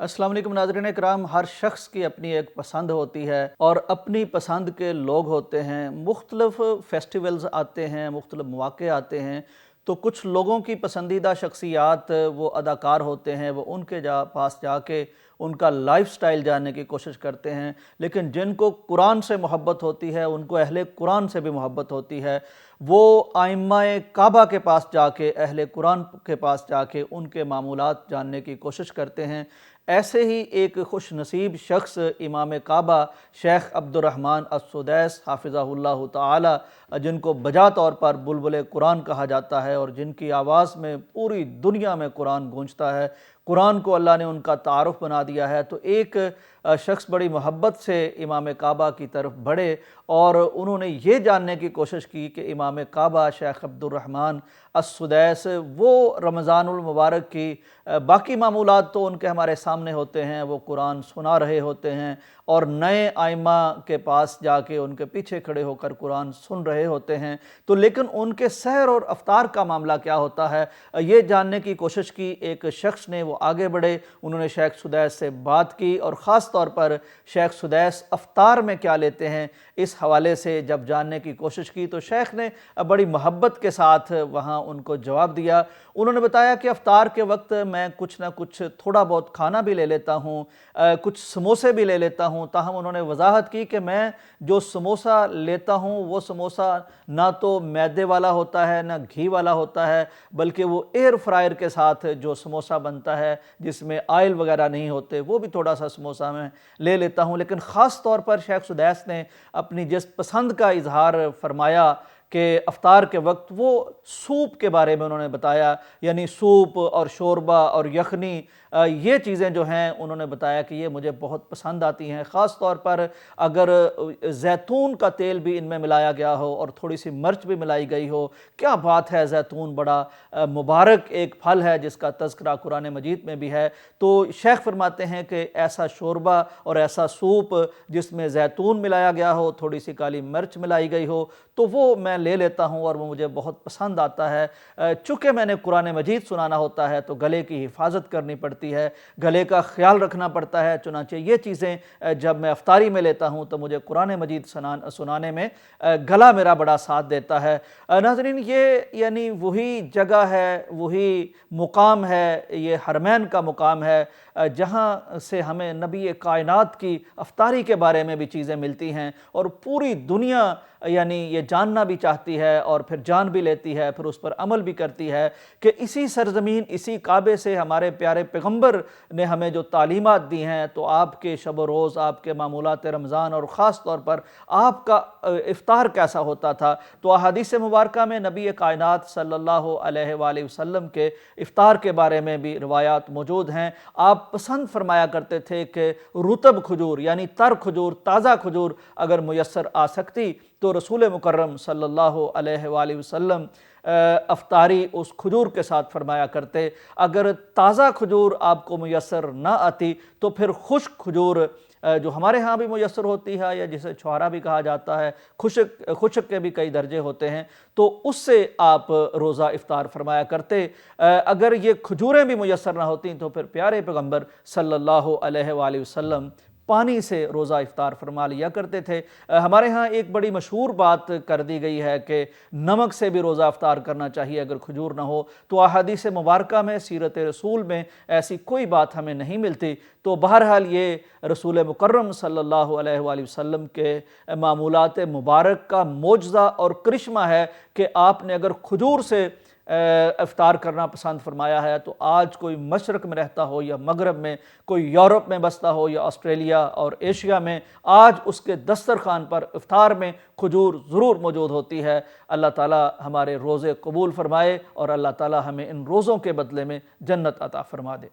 अस्सलाम वालेकुम नाज़रीन इकराम। हर शख्स की अपनी एक पसंद होती है और अपनी पसंद के लोग होते हैं। मुख्तलिफ़ फेस्टिवल्स आते हैं, मुख्तलिफ़ मौक़े आते हैं, तो कुछ लोगों की पसंदीदा शख्सियात वो अदाकार होते हैं, वो उनके पास जाके उनका लाइफ़स्टाइल जानने की कोशिश करते हैं। लेकिन जिनको कुरान से मोहब्बत होती है, उनको अहले कुरान से भी मोहब्बत होती है, वो आइम्माए काबा के पास जाके, अहले कुरान के पास जाके उनके मामूलात जानने की कोशिश करते हैं। ऐसे ही एक खुश नसीब शख्स इमाम काबा शेख अब्दुर्रहमान अस्सुदैस हाफ़िज़हुल्लाह ताला, जिनको बजा तौर पर बुलबुल कुरान कहा जाता है और जिनकी आवाज़ में पूरी दुनिया में कुरान गूंजता है, कुरान को अल्लाह ने उनका तारुफ बना दिया है। तो एक शख्स बड़ी मोहब्बत से इमाम काबा की तरफ बढ़े और उन्होंने ये जानने की कोशिश की कि इमाम काबा शेख अब्दुर्रहमान अस्सुदैस वो रमज़ानुल मुबारक की बाकी मामूलात तो उनके हमारे सामने होते हैं, वो कुरान सुना रहे होते हैं और नए आइम्मा के पास जाके उनके पीछे खड़े होकर कुरान सुन रहे होते हैं, तो लेकिन उनके सहर और अफ्तार का मामला क्या होता है, ये जानने की कोशिश की। एक शख्स ने वो आगे बढ़े, उन्होंने शेख सुदैस से बात की और ख़ास तौर पर शेख सुदैस अफ्तार में क्या लेते हैं इस हवाले से जब जानने की कोशिश की, तो शेख ने बड़ी मोहब्बत के साथ वहाँ उनको जवाब दिया। उन्होंने बताया कि अफ्तार के वक्त मैं कुछ ना कुछ थोड़ा बहुत खाना भी ले लेता हूँ, कुछ समोसे भी ले लेता हूँ। ताहम उन्होंने वजाहत की कि मैं जो समोसा लेता हूँ वो समोसा ना तो मैदे वाला होता है ना घी वाला होता है, बल्कि वो एयर फ्रायर के साथ जो समोसा बनता है जिसमें आयल वगैरह नहीं होते, वो भी थोड़ा सा समोसा मैं ले लेता हूँ। लेकिन ख़ास तौर पर शेख सुदैस ने अपनी जिस पसंद का इजहार फरमाया कि अफ्तार के वक्त वो सूप के बारे में उन्होंने बताया, यानी सूप और शोरबा और यखनी, ये चीज़ें जो हैं उन्होंने बताया कि ये मुझे बहुत पसंद आती हैं। ख़ास तौर पर अगर ज़ैतून का तेल भी इनमें मिलाया गया हो और थोड़ी सी मिर्च भी मिलाई गई हो, क्या बात है। ज़ैतून बड़ा मुबारक एक फल है जिसका तज़किरा कुरान मजीद में भी है। तो शेख फरमाते हैं कि ऐसा शोरबा और ऐसा सूप जिसमें ज़ैतून मिलाया गया हो, थोड़ी सी काली मिर्च मिलाई गई हो, तो वो मैं ले लेता हूँ और वो मुझे बहुत पसंद आता है। चूँकि मैंने कुरान मजीद सुनाना होता है तो गले की हिफाजत करनी पड़ती है, गले का ख्याल रखना पड़ता है। चुनांचे ये चीज़ें जब मैं अफ्तारी में लेता हूँ तो मुझे कुरान मजीद सुनाने में गला मेरा बड़ा साथ देता है। नाज़रीन, ये यानी वही जगह है, वही मुकाम है, ये हरमैन का मुकाम है जहाँ से हमें नबी कायनात की अफ्तारी के बारे में भी चीज़ें मिलती हैं और पूरी दुनिया यानी ये जानना भी चाहती है और फिर जान भी लेती है, फिर उस पर अमल भी करती है कि इसी सरज़मीन, इसी काबे से हमारे प्यारे पैगम्बर ने हमें जो तालीमात दी हैं, तो आपके शब रोज़, आपके मामूलात रमज़ान और ख़ास तौर पर आपका इफ्तार कैसा होता था। तो अहादीस मुबारका में नबी कायनात सल्लल्लाहु अलैहि वसल्लम के इफ्तार के बारे में भी रिवायात मौजूद हैं। आप पसंद फरमाया करते थे कि रुतब खजूर यानी तर खजूर, ताज़ा खजूर अगर मुयस्सर आ सकती तो रसूल मुकर्रम सल्लल्लाहु अलैहि वसल्लम अफ्तारी उस खजूर के साथ फरमाया करते। अगर ताज़ा खजूर आपको मुयस्सर ना आती तो फिर खुश्क खजूर जो हमारे यहाँ भी मुयस्सर होती है या जिसे छुहारा भी कहा जाता है, खुश्क के भी कई दर्जे होते हैं, तो उससे आप रोज़ा इफ्तार फरमाया करते। अगर ये खजूरें भी मुयस्सर ना होती तो फिर प्यारे पैगम्बर सल्लल्लाहु अलैहि वसल्लम पानी से रोज़ा इफ्तार फरमा लिया करते थे। हमारे यहाँ एक बड़ी मशहूर बात कर दी गई है कि नमक से भी रोज़ा इफ्तार करना चाहिए अगर खजूर ना हो, तो अहादीस मुबारका में, सीरत रसूल में ऐसी कोई बात हमें नहीं मिलती। तो बहरहाल ये रसूल मुकर्रम सल्लल्लाहु अलैहि वसल्लम के मामूलात मुबारक का मोजज़ा और करिश्मा है कि आपने अगर खजूर से इफ्तार करना पसंद फरमाया है, तो आज कोई मशरक़ में रहता हो या मगरब में, कोई यूरोप में बसता हो या ऑस्ट्रेलिया और एशिया में, आज उसके दस्तरखान पर इफ्तार में खजूर ज़रूर मौजूद होती है। अल्लाह ताला हमारे रोज़े कबूल फरमाए और अल्लाह ताला हमें इन रोज़ों के बदले में जन्नत अता फरमा दे।